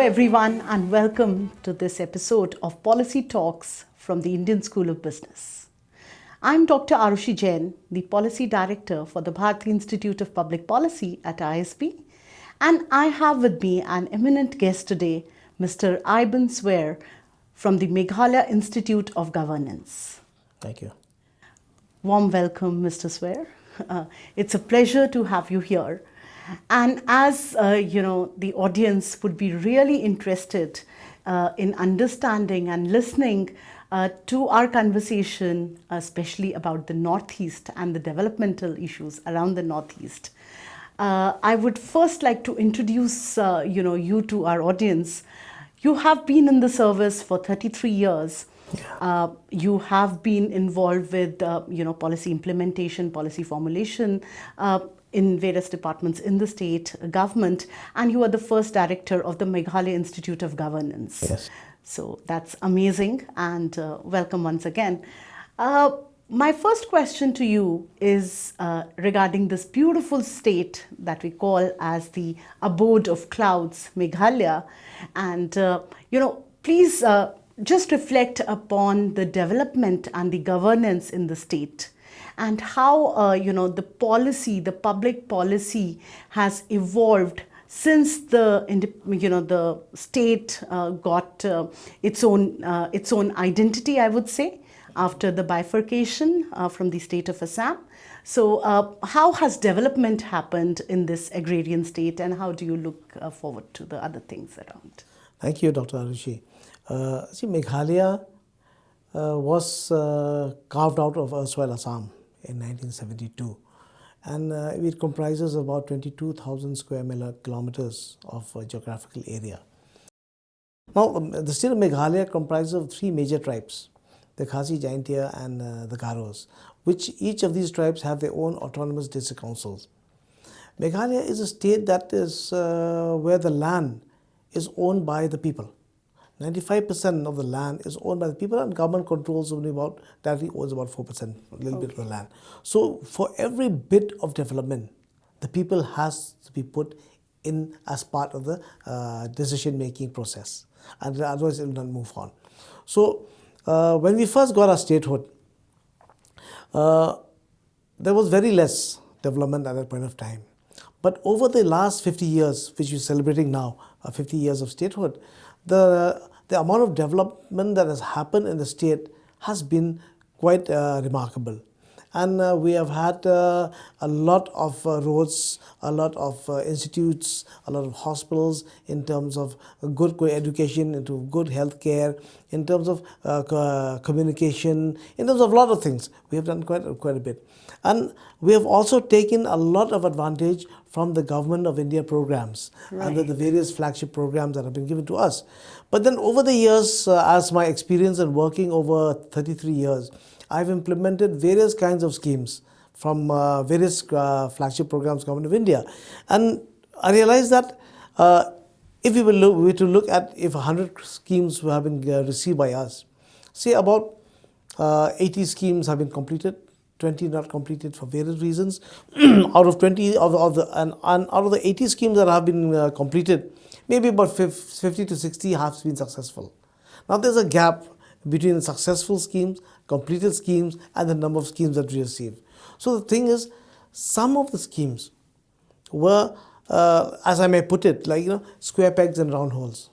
everyone, and welcome to this episode of Policy Talks from the Indian School of Business. I'm Dr. Arushi Jain, the Policy Director for the Bharati Institute of Public Policy at ISB, and I have with me an eminent guest today, Mr. Aiban Swer from the Meghalaya Institute of Governance. Thank you. Warm welcome, Mr. Swer. It's a pleasure to have you here. And as the audience would be really interested in understanding and listening to our conversation, especially about the Northeast and the developmental issues around the Northeast. I would first like to introduce you to our audience. You have been in the service for 33 years. You have been involved with policy implementation, policy formulation in various departments in the state government, and you are the first director of the Meghalaya Institute of Governance. Yes. So that's amazing, and welcome once again. My first question to you is regarding this beautiful state that we call as the abode of clouds, Meghalaya, and please just reflect upon the development and the governance in the state, and how the policy, the public policy, has evolved since the state got its own identity, I would say, after the bifurcation from the state of Assam. So how has development happened in this agrarian state, and how do you look forward to the other things around? Thank you, Dr. Arushi. Meghalaya was carved out of erstwhile Assam in 1972, and it comprises about 22,000 square kilometers of geographical area. Now, the state of Meghalaya comprises of three major tribes, the Khasi, Jaintia, and the Garos, which each of these tribes have their own autonomous district councils. Meghalaya is a state that is where the land is owned by the people. 95% of the land is owned by the people, and government controls only directly owns about 4%, a little bit of the land. So for every bit of development, the people has to be put in as part of the decision-making process, and otherwise it will not move on. So when we first got our statehood, there was very less development at that point of time. But over the last 50 years, which we're celebrating now, 50 years of statehood, the amount of development that has happened in the state has been quite remarkable. And we have had a lot of roads, a lot of institutes, a lot of hospitals in terms of good education, into good health care, in terms of communication, in terms of a lot of things. We have done quite a bit. And we have also taken a lot of advantage from the Government of India programs, under the various flagship programs that have been given to us. But then over the years, as my experience in working over 33 years, I've implemented various kinds of schemes from various flagship programs, Government of India. And I realized that if we were to look at if 100 schemes have been received by us, say about 80 schemes have been completed, 20 not completed for various reasons. Out of 20 out of the 80 schemes that have been completed, maybe about 50 to 60 have been successful. Now there's a gap between the successful schemes, completed schemes, and the number of schemes that we receive. So the thing is, some of the schemes were, as I may put it, like square pegs and round holes.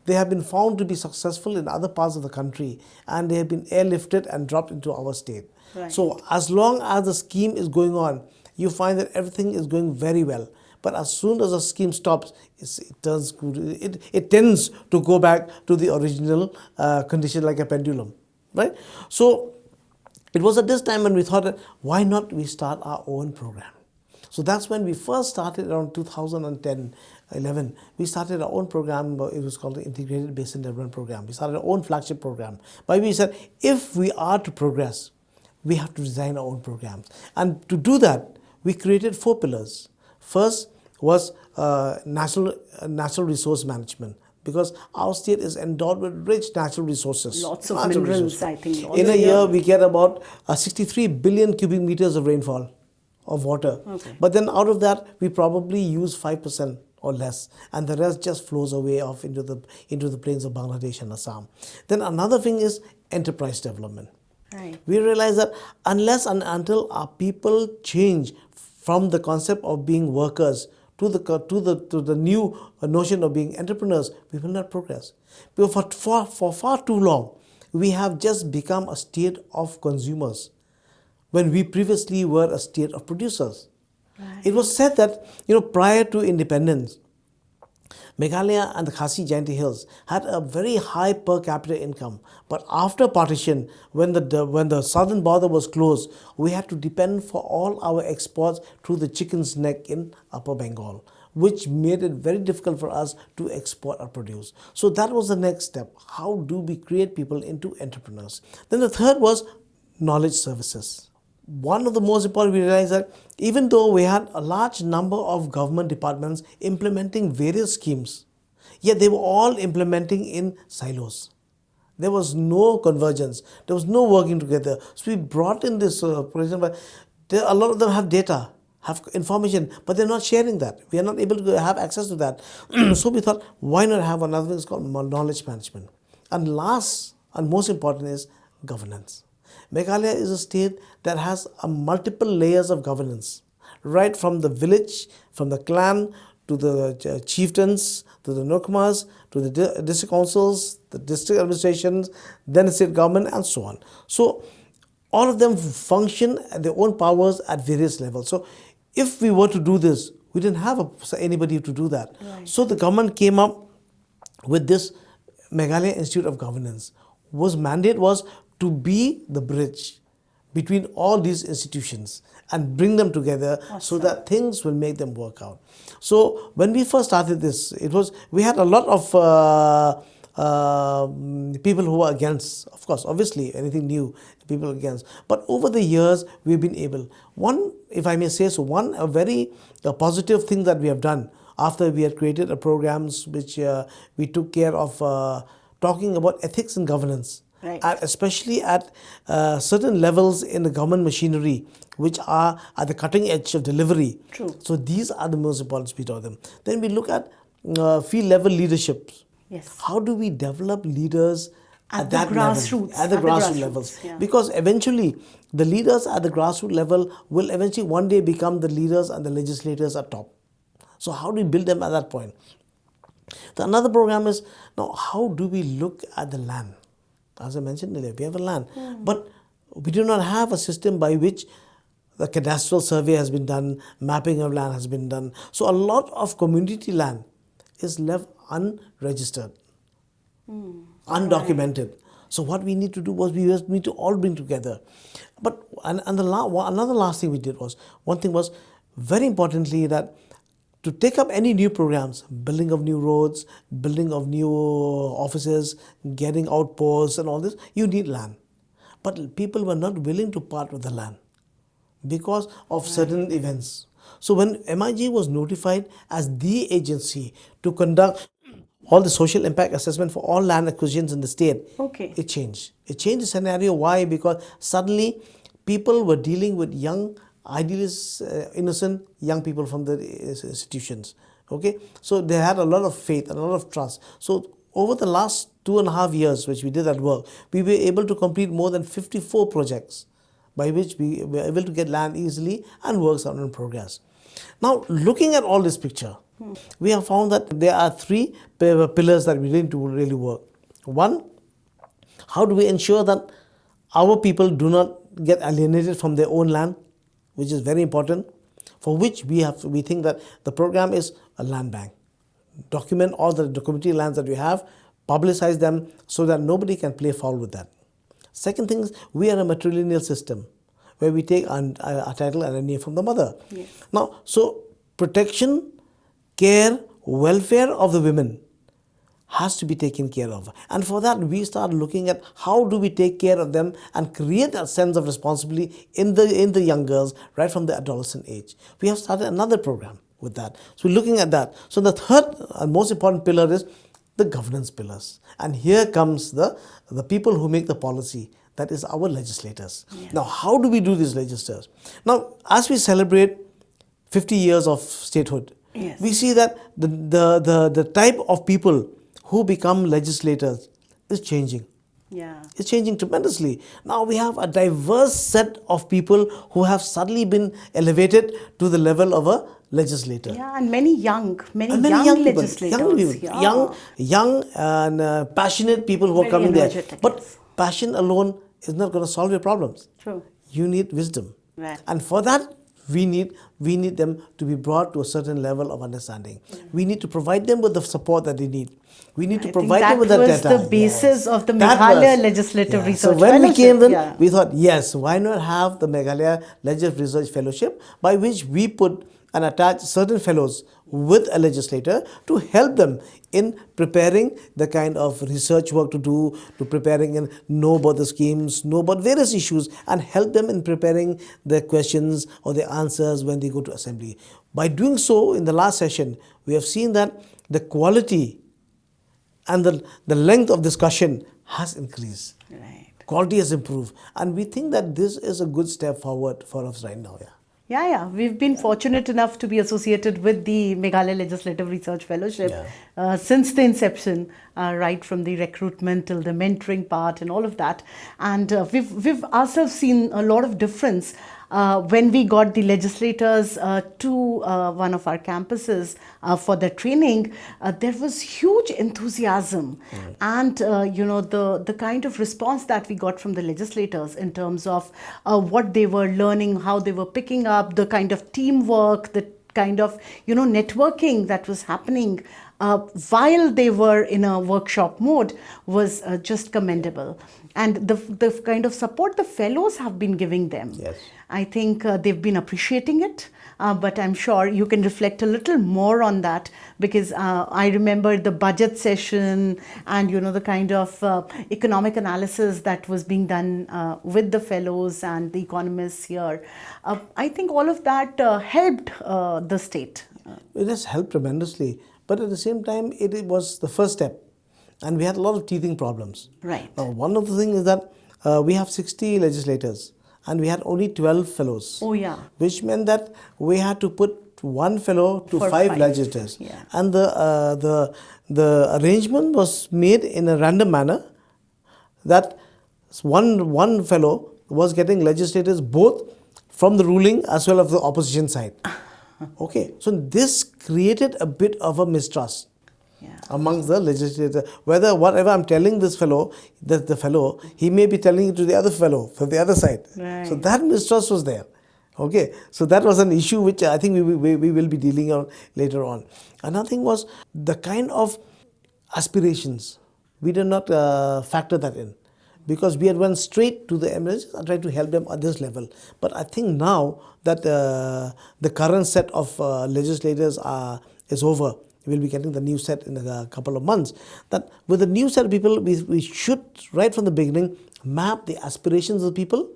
They have been found to be successful in other parts of the country, and they have been airlifted and dropped into our state. Right. So as long as the scheme is going on, you find that everything is going very well. But as soon as the scheme stops, it tends to go back to the original condition, like a pendulum, right? So it was at this time when we thought that why not we start our own program? So that's when we first started around 2010-11. We started our own program. It was called the Integrated Basin Development Program. We started our own flagship program. But we said, if we are to progress, we have to design our own programs. And to do that, we created 4 pillars. First was natural resource management, because our state is endowed with rich natural resources. Lots of minerals, I think. In a year, we get about 63 billion cubic meters of rainfall, of water. Okay. But then out of that, we probably use 5% or less, and the rest just flows away off into the plains of Bangladesh and Assam. Then another thing is enterprise development. Right. We realize that unless and until our people change from the concept of being workers to the new notion of being entrepreneurs, we will not progress. Because for far too long, we have just become a state of consumers when we previously were a state of producers. Right. It was said that prior to independence, Meghalaya and the Khasi Jainti Hills had a very high per capita income, but after partition, when the southern border was closed, we had to depend for all our exports through the chicken's neck in Upper Bengal, which made it very difficult for us to export our produce. So that was the next step. How do we create people into entrepreneurs? Then the third was knowledge services. One of the most important, we realized that even though we had a large number of government departments implementing various schemes, yet they were all implementing in silos. There was no convergence. There was no working together. So we brought in this, for example, a lot of them have data, have information, but they're not sharing that. We are not able to have access to that. So we thought, why not have another thing called knowledge management? And last and most important is governance. Meghalaya is a state that has multiple layers of governance, right from the village, from the clan, to the chieftains, to the nukmas, to the district councils, the district administrations, then the state government, and so on. So all of them function at their own powers at various levels. So if we were to do this, we didn't have anybody to do that. Right. So the government came up with this Meghalaya Institute of Governance. Whose mandate was to be the bridge between all these institutions and bring them together so that things will make them work out. So when we first started this, we had a lot of people who were against, of course, obviously anything new, people against. But over the years, we've been able, if I may say so, a very positive thing that we have done after we had created programs which we took care of talking about ethics and governance. Right. Especially at certain levels in the government machinery, which are at the cutting edge of delivery. True. So these are the most important speed of them. Then we look at field level leadership. Yes. How do we develop leaders at the that grassroots, level, at the grassroots levels? Yeah. Because eventually the leaders at the grassroots level will eventually one day become the leaders and the legislators at top. So how do we build them at that point? The another program is, now how do we look at the land? As I mentioned earlier, we have a land, but we do not have a system by which the cadastral survey has been done, mapping of land has been done. So a lot of community land is left unregistered, undocumented. So what we need to do was we need to all bring together. But another last thing we did was, one thing was very importantly that to take up any new programs, building of new roads, building of new offices, getting outposts and all this, you need land. But people were not willing to part with the land because of certain events. So when MIG was notified as the agency to conduct all the social impact assessment for all land acquisitions in the state, it changed. It changed the scenario. Why? Because suddenly people were dealing with young, idealists, innocent young people from the institutions. Okay, so they had a lot of faith and a lot of trust. So over the last 2.5 years, which we did that work, we were able to complete more than 54 projects by which we were able to get land easily and works are in progress. Now, looking at all this picture, we have found that there are 3 pillars that we need to really work. One, how do we ensure that our people do not get alienated from their own land, which is very important, for which we think that the program is a land bank. Document all the community lands that we have, publicize them so that nobody can play foul with that. Second thing is, we are a matrilineal system where we take a title and a name from the mother. Yes. Now, so protection, care, welfare of the women has to be taken care of. And for that, we start looking at how do we take care of them and create that sense of responsibility in the young girls right from the adolescent age. We have started another program with that. So we're looking at that. So the third and most important pillar is the governance pillars. And here comes the people who make the policy. That is our legislators. Yes. Now, how do we do these legislators? Now, as we celebrate 50 years of statehood, Yes. We see that the type of people who become legislators is changing. Yeah. It's changing tremendously. Now we have a diverse set of people who have suddenly been elevated to the level of a legislator. Yeah, and many And many young young people, legislators. Yeah. young and passionate people who are Very coming there. energetic, But yes. passion alone is not going to solve your problems. True. You need wisdom, Right. and for that we need them to be brought to a certain level of understanding. We need to provide them with the support that they need. We need to I think provide them that with that was data. the basis Yes. of the That Meghalaya was, Legislative yeah. So Research when we came Fellowship. in, Yeah. we thought, yes, why not have the Meghalaya Legislative Research Fellowship, by which we put and attach certain fellows with a legislator to help them in preparing the kind of research work to preparing and know about the schemes, know about various issues, and help them in preparing the questions or the answers when they go to assembly. By doing so, in the last session, we have seen that the quality and the length of discussion has increased. Right. Quality has improved. And we think that this is a good step forward for us right now. Yeah. Yeah. We've been fortunate enough to be associated with the Meghalaya Legislative Research Fellowship Yeah. since the inception, right from the recruitment till the mentoring part and all of that. And we've ourselves seen a lot of difference when we got the legislators to one of our campuses for their training. There was huge enthusiasm, and the kind of response that we got from the legislators in terms of what they were learning, how they were picking up, the kind of teamwork, the kind of networking that was happening while they were in a workshop mode was just commendable. And the kind of support the fellows have been giving them, Yes. I think they've been appreciating it. But I'm sure you can reflect a little more on that, because I remember the budget session and the kind of economic analysis that was being done with the fellows and the economists here. I think all of that helped the state. It has helped tremendously. But at the same time, it was the first step. And we had a lot of teething problems. Right. Now, one of the things is that we have 60 legislators and we had only 12 fellows. Oh, yeah. Which meant that we had to put one fellow to For five five. legislators. Yeah. And the arrangement was made in a random manner, that one fellow was getting legislators both from the ruling as well as the opposition side. Okay, so this created a bit of a mistrust amongst the legislators. Whether whatever I'm telling this fellow, that the fellow, he may be telling it to the other fellow from the other side. Right. So that mistrust was there. Okay, so that was an issue which I think we will be dealing on later on. Another thing was the kind of aspirations. We did not factor that in, because we had went straight to the emergencies and tried to help them at this level. But I think now that the current set of legislators is over, we'll be getting the new set in a couple of months, that with the new set of people, we should, right from the beginning, map the aspirations of the people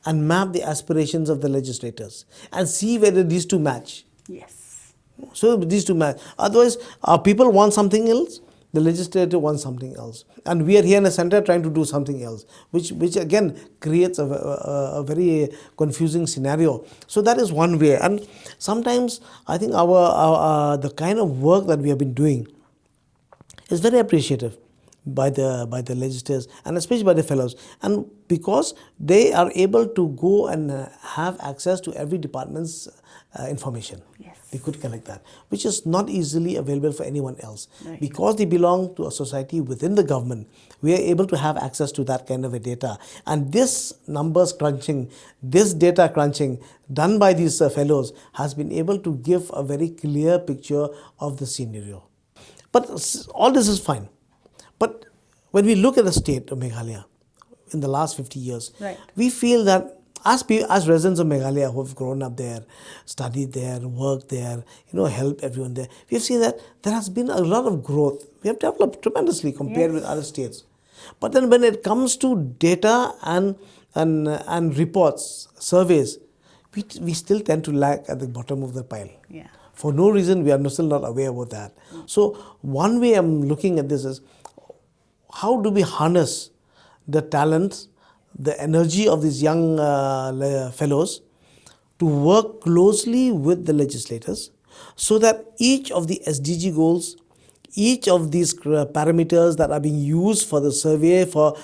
and map the aspirations of the legislators and see whether these two match. Yes. So these two match. Otherwise, our people want something else, the legislator wants something else, and we are here in the center trying to do something else, which again creates a very confusing scenario. So that is one way. And sometimes I think our the kind of work that we have been doing is very appreciative by the legislators and especially by the fellows, and because they are able to go and have access to every department's information. Yes. They could collect that, which is not easily available for anyone else. Right. Because they belong to a society within the government, we are able to have access to that kind of a data. And this numbers crunching, this data crunching done by these fellows has been able to give a very clear picture of the scenario. But all this is fine. But when we look at the state of Meghalaya in the last 50 years, Right. we feel that as residents of Meghalaya who have grown up there, studied there, worked there, helped everyone there, we've seen that there has been a lot of growth. We have developed tremendously compared with other states. But then when it comes to data and reports, surveys, we still tend to lag at the bottom of the pile. Yeah. For no reason, we are still not aware about that. So one way I'm looking at this is, how do we harness the talent, the energy of these young fellows to work closely with the legislators so that each of the SDG goals, each of these parameters that are being used for the survey, for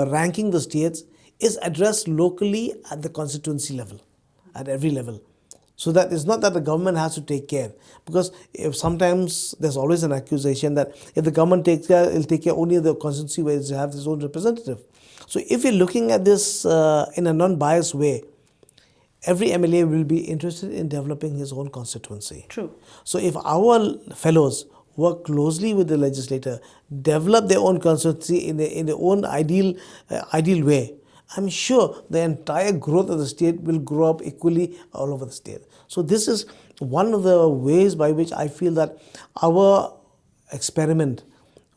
ranking the states, is addressed locally at the constituency level, at every level. So that it's not that the government has to take care, because if sometimes there's always an accusation that if the government takes care, it'll take care only of the constituency where it has its own representative. So if you're looking at this in a non-biased way, every MLA will be interested in developing his own constituency. True. So if our fellows work closely with the legislator, develop their own constituency in their own ideal way, I'm sure the entire growth of the state will grow up equally all over the state. So this is one of the ways by which I feel that our experiment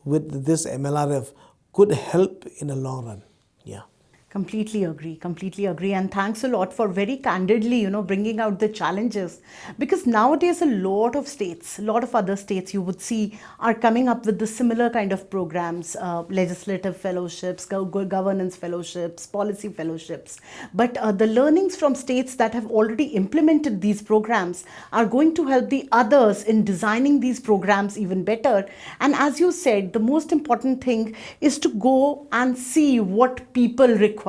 with this MLRF could help in the long run. Yeah. Completely agree, and thanks a lot for very candidly, bringing out the challenges, because nowadays a lot of other states you would see are coming up with the similar kind of programs, legislative fellowships, governance fellowships, policy fellowships. But the learnings from states that have already implemented these programs are going to help the others in designing these programs even better. And as you said, the most important thing is to go and see what people require,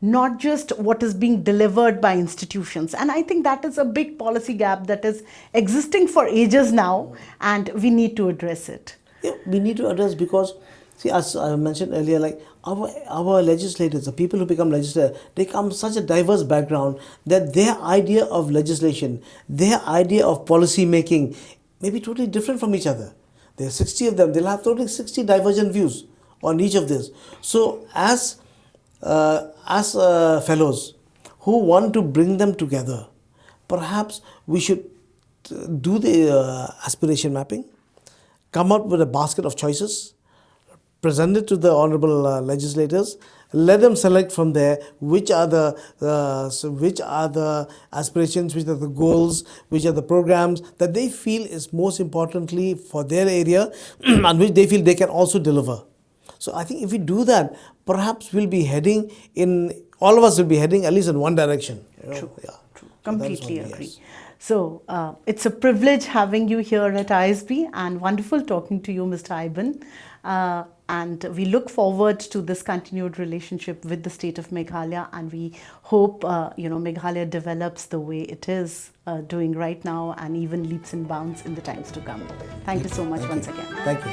not just what is being delivered by institutions. And I think that is a big policy gap that is existing for ages now, and we need to address it. Yeah, we need to address, because see, as I mentioned earlier, like our legislators, the people who become legislators, they come such a diverse background that their idea of legislation, their idea of policy making may be totally different from each other. There are 60 of them, they'll have totally 60 divergent views on each of this. So as fellows who want to bring them together, perhaps we should do the aspiration mapping, come up with a basket of choices, present it to the honorable legislators, let them select from there which are the aspirations, which are the goals, which are the programs that they feel is most importantly for their area and which they feel they can also deliver. So I think if we do that, perhaps all of us will be heading at least in one direction. True. Yeah. True. Completely agree. Yes. So it's a privilege having you here at ISB, and wonderful talking to you, Mr. Aiban. And we look forward to this continued relationship with the state of Meghalaya, and we hope Meghalaya develops the way it is doing right now, and even leaps and bounds in the times to come. Thank you so much once again. Thank you.